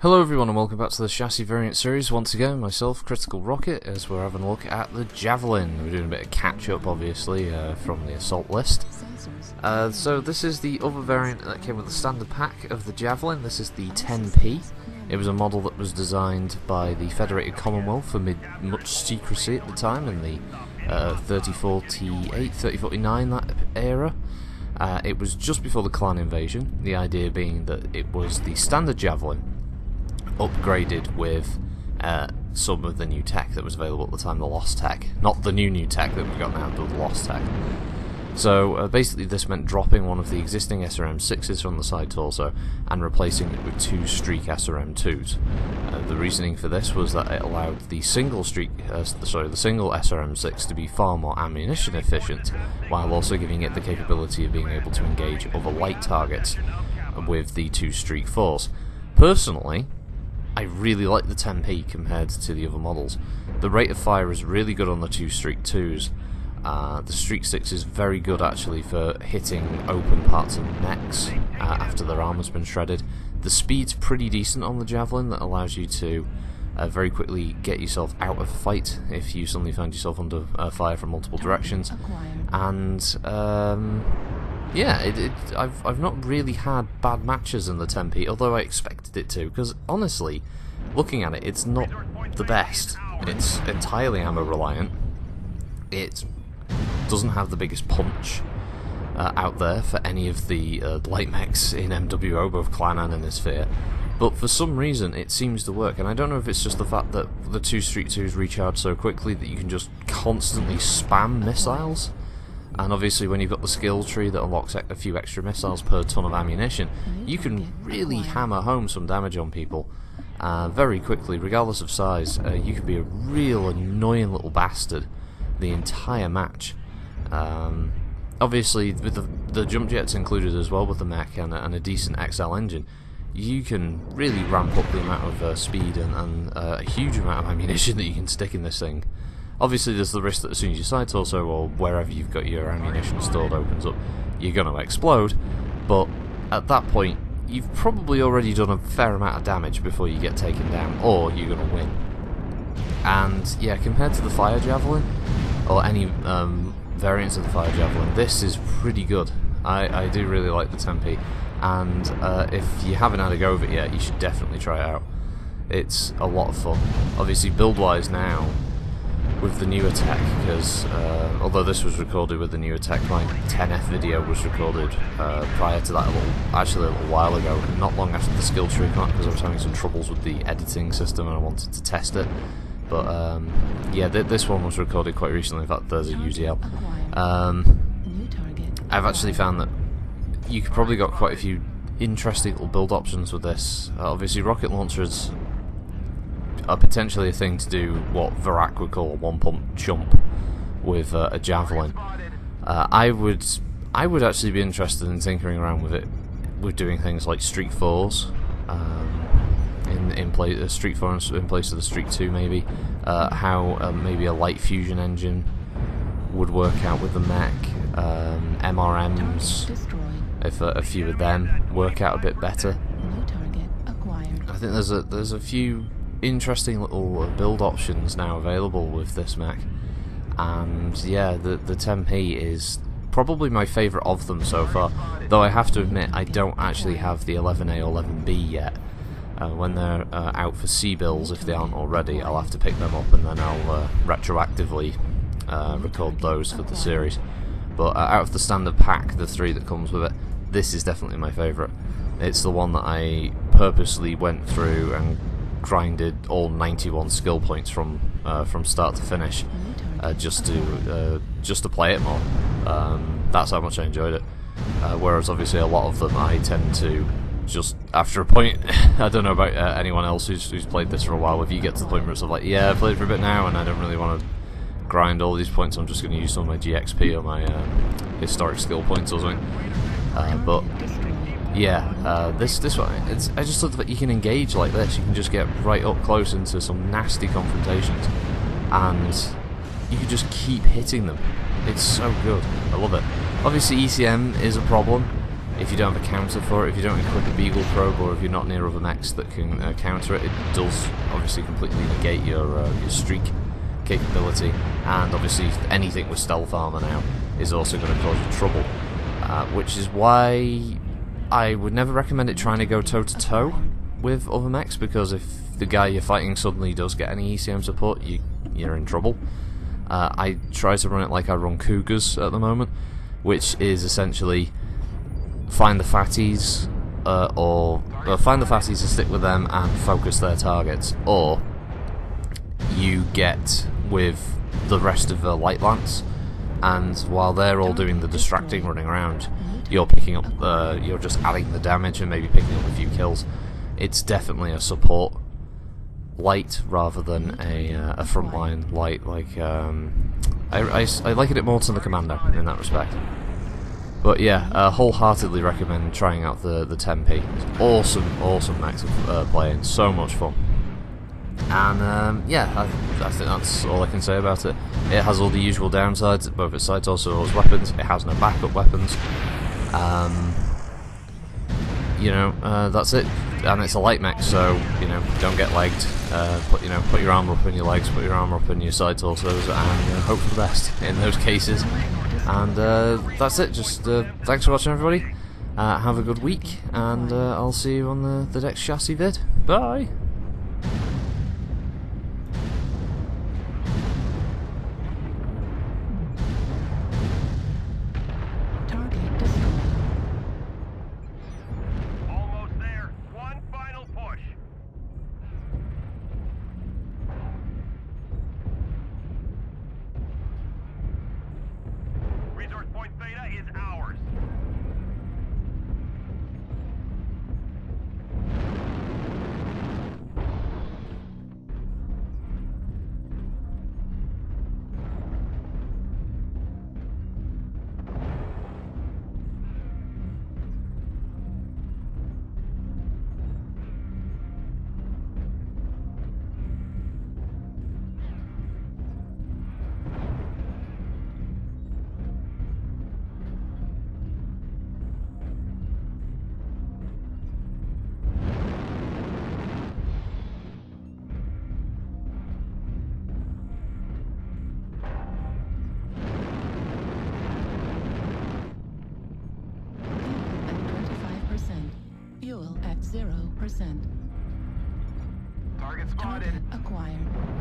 Hello everyone and welcome back to the Chassis Variant series. Once again, myself, Critical Rocket, as we're having a look at the Javelin. We're doing a bit of catch-up, obviously, from the Assault list. So this is the other variant that came with the standard pack of the Javelin. This is the 10p. It was a model that was designed by the Federated Commonwealth amid much secrecy at the time, in the 3048, 3049, that era. It was just before the clan invasion, the idea being that it was the standard Javelin, upgraded with some of the new tech that was available at the time, the lost tech. Not the new tech that we've got now, but the lost tech. So basically this meant dropping one of the existing SRM6s from the side torso and replacing it with two Streak SRM2s. The reasoning for this was that it allowed the single SRM6 to be far more ammunition efficient, while also giving it the capability of being able to engage other light targets with the two Streak 4s. Personally, I really like the 10p compared to the other models. The rate of fire is really good on the two Streak 2s. The Streak 6 is very good actually for hitting open parts of mechs after their armor's been shredded. The speed's pretty decent on the Javelin, that allows you to very quickly get yourself out of fight if you suddenly find yourself under fire from multiple directions. And yeah, I've not really had bad matches in the 10p, although I expected it to, because honestly, looking at it, it's not the best. It's entirely ammo reliant. It doesn't have the biggest punch out there for any of the light mechs in MWO, both Clan and in the Sphere. But for some reason it seems to work, and I don't know if it's just the fact that the two Streak 2s recharge so quickly that you can just constantly spam missiles. And obviously when you've got the skill tree that unlocks a few extra missiles per ton of ammunition, you can really hammer home some damage on people very quickly, regardless of size. You can be a real annoying little bastard the entire match. Obviously with the jump jets included as well with the mech and a decent XL engine, you can really ramp up the amount of speed and a huge amount of ammunition that you can stick in this thing. Obviously there's the risk that as soon as your side torso or wherever you've got your ammunition stored opens up, you're going to explode, but at that point you've probably already done a fair amount of damage before you get taken down, or you're going to win. And yeah, compared to the Fire Javelin, or any variants of the Fire Javelin, this is pretty good. I do really like the 10p, and if you haven't had a go of it yet, you should definitely try it out. It's a lot of fun. Obviously build-wise now, with the newer tech, because although this was recorded with the newer tech, my 10F video was recorded prior to that actually a little while ago, not long after the skill tree came out, because I was having some troubles with the editing system and I wanted to test it. But yeah, this one was recorded quite recently. In fact, there's a UZL. I've actually found that you could probably got quite a few interesting little build options with this. Obviously rocket launchers are potentially a thing to do what Varak would call a one-pump chump with a Javelin. I would actually be interested in tinkering around with it, with doing things like Streak 4s, in place Streak 4 in place of the Streak 2 maybe. How maybe a light fusion engine would work out with the mech. MRMs, if a few of them work out a bit better. I think there's a few interesting little build options now available with this mech, and yeah, the 10p is probably my favourite of them so far, though I have to admit I don't actually have the 11A or 11B yet. When they're out for C-bills, if they aren't already, I'll have to pick them up and then I'll retroactively record those for the series. But out of the standard pack, the three that comes with it, this is definitely my favourite. It's the one that I purposely went through and grinded all 91 skill points from start to finish, just to play it more. That's how much I enjoyed it. Whereas obviously a lot of them I tend to just, after a point, I don't know about anyone else who's played this for a while, if you get to the point where it's like, yeah, I've played for a bit now and I don't really want to grind all these points, I'm just going to use some of my GXP or my historic skill points or something. But yeah, this one, I just thought that you can engage like this, you can just get right up close into some nasty confrontations, and you can just keep hitting them. It's so good, I love it. Obviously ECM is a problem, if you don't have a counter for it, if you don't equip a Beagle Probe, or if you're not near other mechs that can counter it, it does obviously completely negate your streak capability. And obviously anything with stealth armor now is also going to cause you trouble, which is why I would never recommend it trying to go toe-to-toe with other mechs, because if the guy you're fighting suddenly does get any ECM support, you're in trouble. I try to run it like I run Cougars at the moment, which is essentially find the fatties, or find the fatties and stick with them and focus their targets, or you get with the rest of the light lance, and while they're all doing the distracting running around, you're picking up, you're just adding the damage and maybe picking up a few kills. It's definitely a support light rather than a frontline light. Like I liken it more to the Commander in that respect. But yeah, wholeheartedly recommend trying out the 10p. It's awesome mech to play in, so much fun. And yeah, I think that's all I can say about it. It has all the usual downsides, both its side torso and its weapons. It has no backup weapons. You know, that's it. And it's a light mech, so you know, don't get legged. Put your armor up in your legs, put your armor up in your side torsos, and hope for the best in those cases. And that's it. Just thanks for watching, everybody. Have a good week, and I'll see you on the next chassis vid. Bye. Fuel at 0%. Target spotted. Target acquired.